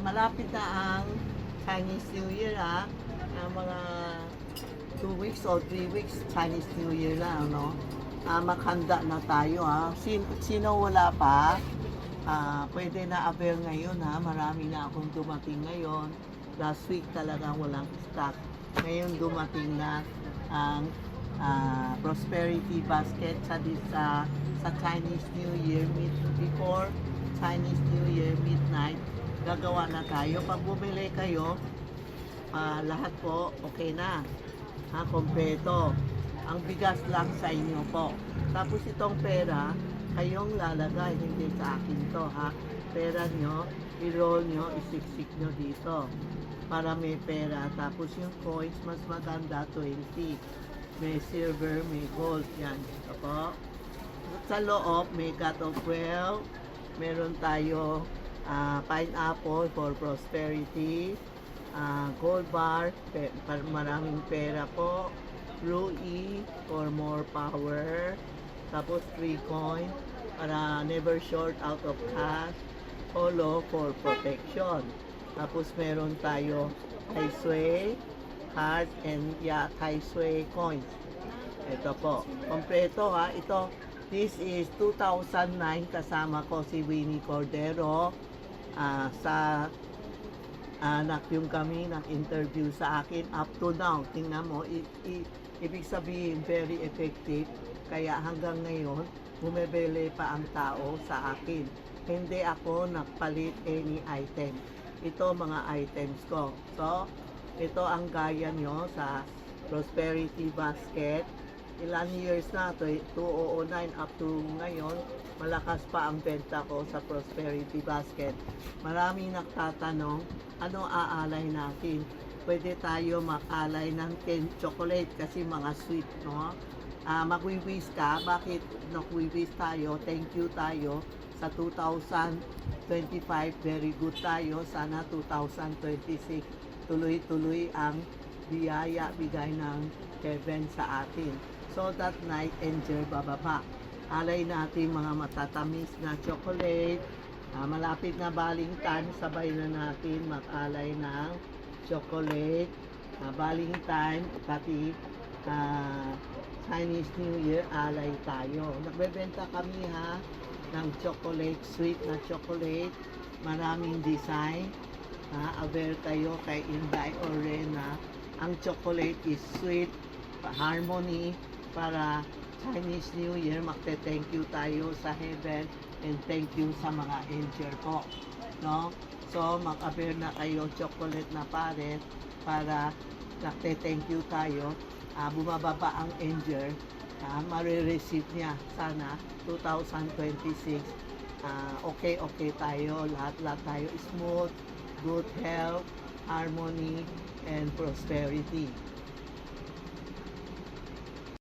Malapit na ang Chinese New Year mga 2 weeks or 3 weeks Chinese New Year na, ano? Maghanda na tayo Sino wala pa, pwede na avail ngayon Marami na akong dumating ngayon. Last week talagang walang stock. Ngayon dumating na ang prosperity basket sa Chinese New Year before Chinese New Year midnight. Gagawa na tayo. Pag bumili kayo, lahat po okay na. Kompleto. Ang bigas lang sa inyo po. Tapos itong pera, kayong lalagay, hindi sa akin to Pera nyo, i-roll nyo, isiksik nyo dito. Para may pera. Tapos yung coins, mas maganda, 20. May silver, may gold. Yan. Ito po. Sa loob, may God of Wealth. Meron tayo pineapple for prosperity, gold bar, maraming pera po, Rui for more power, tapos 3 coin para never short out of cash, Holo for protection. Tapos meron tayo Tai Sui card and Tai Sui coins. Ito po, kompleto ito. This is 2009, kasama ko si Winnie Cordero. Sa yung kami nag-interview sa akin up to now. Tingnan mo, ibig sabihin very effective. Kaya hanggang ngayon, bumibili pa ang tao sa akin. Hindi ako nagpalit any item. Ito mga items ko. So, ito ang gaya nyo sa Prosperity Basket. Ilan years na, 2009 up to ngayon, malakas pa ang benta ko sa Prosperity Basket. Maraming nagtatanong, ano aalay natin? Pwede tayo makalay ng 10 chocolate kasi mga sweet, no? Magwi-wish ka, bakit nagwi-wish tayo? Thank you tayo sa 2025, very good tayo. Sana 2026, tuloy-tuloy ang biyaya, bigay ng heaven sa atin. So that night, angel bababa. Alay natin mga matatamis na chocolate. Malapit na Valentine, sabay na natin mag-alay ng chocolate. Valentine, pati Chinese New Year, alay tayo. Nagbebenta kami ng chocolate, sweet na chocolate. Maraming design. Avail kayo kay Inday or Rena. Ang chocolate is sweet, harmony, para Chinese New Year, magte-thank you tayo sa heaven and thank you sa mga angel po. No? So, mag-avail na kayo chocolate na pares para magte-thank you tayo. Bumababa ang angel, marireceive niya sana 2026. Okay tayo, lahat tayo smooth, good health, harmony, and prosperity.